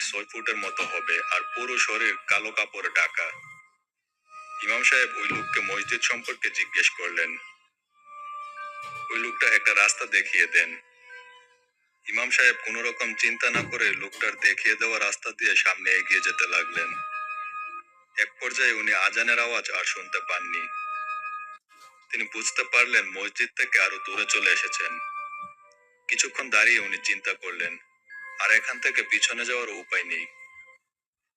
6 ফুটের মতো হবে আর পুরো শরীর কালো কাপড়ে ঢাকা। ইমাম সাহেব ওই লোককে মসজিদ সম্পর্কে জিজ্ঞেস করলেন। ওই লোকটা একটা রাস্তা দেখিয়ে দেন। ইমাম সাহেব কোনো রকম চিন্তা না করে লোকটার দেখিয়ে দেওয়া রাস্তা দিয়ে সামনে এগিয়ে যেতে লাগলেন। এক পর্যায়ে উনি আজানের আওয়াজ আর শুনতে পাননি। তিনি বুঝতে পারলেন মসজিদ থেকে আরো দূরে চলে এসেছেন। কিছুক্ষণ দাঁড়িয়ে উনি চিন্তা করলেন, আর এখান থেকে পিছনে যাওয়ার উপায় নেই,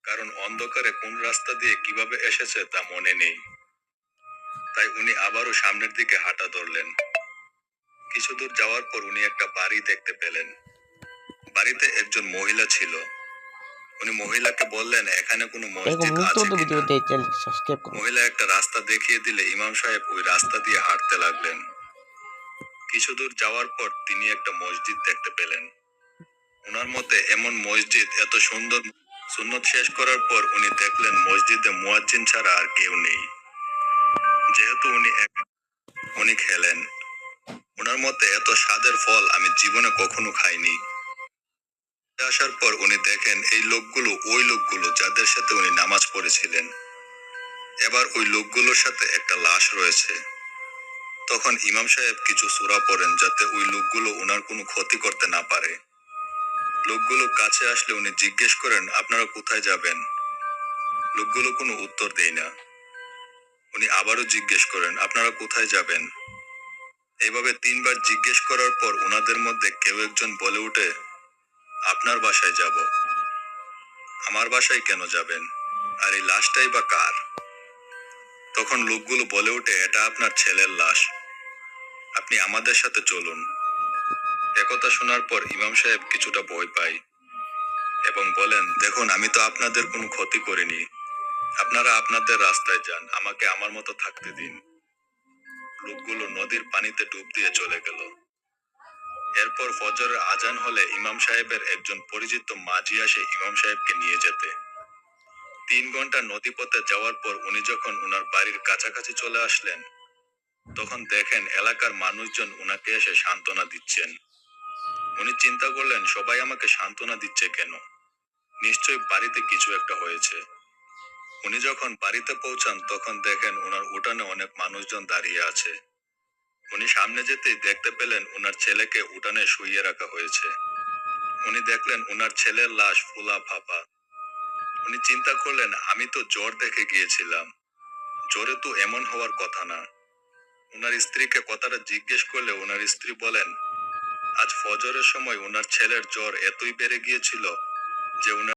কারণ অন্ধকারে কোন রাস্তা দিয়ে কিভাবে এসেছে তা মনে নেই। তাই উনি আবারও সামনের দিকে হাঁটা ধরলেন। কিছু দূর যাওয়ার পর উনি একটা বাড়ি দেখতে পেলেন। বাড়িতে একজন মহিলা ছিল। উনি মহিলাকে বললেন, এখানে কোনো এরকম মসজিদ নতুন আছে নতুন ভিডিও কিনা। পেতে চ্যানেলটি সাবস্ক্রাইব করুন। মহিলা একটা রাস্তা দেখিয়ে দিলে ইমাম সাহেব ওই রাস্তা দিয়ে হাঁটতে লাগলেন। কিছু দূর যাওয়ার পর তিনি একটা মসজিদ দেখতে পেলেন। ওনার মতে এমন মসজিদ এত সুন্দর। সুন্নত শেষ করার পর উনি দেখলেন মসজিদে মুয়াজ্জিন ছাড়া আর কেউ নেই। যেহেতু উনি খেলেন। ওনার মতে এত স্বাদের ফল আমি জীবনে কখনো খাইনি। আসার পর উনি দেখেন এই লোকগুলো ওই লোকগুলো যাদের সাথে উনি নামাজ পড়েছিলেন। এবার ওই লোকগুলোর সাথে একটা লাশ রয়েছে। তখন ইমাম সাহেব কিছু সূরা পড়েন যাতে ওই লোকগুলো ওনার কোনো ক্ষতি করতে না পারে। লোকগুলো কাছে আসলে উনি জিজ্ঞেস করেন, আপনারা কোথায় যাবেন? লোকগুলো কোনো উত্তর দেয় না। উনি আবারও জিজ্ঞেস করেন, আপনারা কোথায় যাবেন? এইভাবে 3 বার জিজ্ঞেস করার পর ওনাদের মধ্যে কেউ একজন বলে ওঠে, আপনার বাসায় যাব। আমার বাসায় কেন যাবেন? আর এই লাশটাই বা কার? তখন লোকগুলো বলে ওঠে, এটা আপনার ছেলের লাশ, আপনি আমাদের সাথে চলুন। একথা শোনার পর ইমাম সাহেব কিছুটা ভয় পায় এবং বলেন, দেখুন আমি তো আপনাদের কোনো ক্ষতি করিনি, আপনারা আপনাদের রাস্তায় যান, আমাকে আমার মতো থাকতে দিন। লোকগুলো নদীর পানিতে ডুব দিয়ে চলে গেল। এরপর ফজরের আজান হলে ইমাম সাহেবের একজন পরিচিত মাঝি আসে ইমাম সাহেবকে নিয়ে যেতে। 3 ঘন্টা নদীপথে যাওয়ার পর উনি যখন উনার বাড়ির কাছাকাছি চলে আসলেন, তখন দেখেন এলাকার মানুষজন উনাকে এসে সান্ত্বনা দিচ্ছেন। উনি চিন্তা করলেন, সবাই আমাকে সান্ত্বনা দিচ্ছে কেন? নিশ্চয়ই বাড়িতে কিছু একটা হয়েছে। উনি যখন বাড়িতে পৌঁছান তখন দেখেন উনার উঠানে অনেক মানুষজন দাঁড়িয়ে আছে। উনি সামনে যেতেই দেখতে পেলেন উনার ছেলেকে উঠানে শুইয়ে রাখা হয়েছে। উনি দেখলেন উনার ছেলের লাশ ফুলা ফাঁপা। উনি চিন্তা করলেন, আমি তো জ্বর দেখে গিয়েছিলাম, জ্বরে তো এমন হওয়ার কথা না। উনার স্ত্রীকে কথাটা জিজ্ঞেস করলে উনার স্ত্রী বলেন, আজ ফজরের সময় উনার ছেলের জ্বর এতই বেড়ে গিয়েছিল যে উনার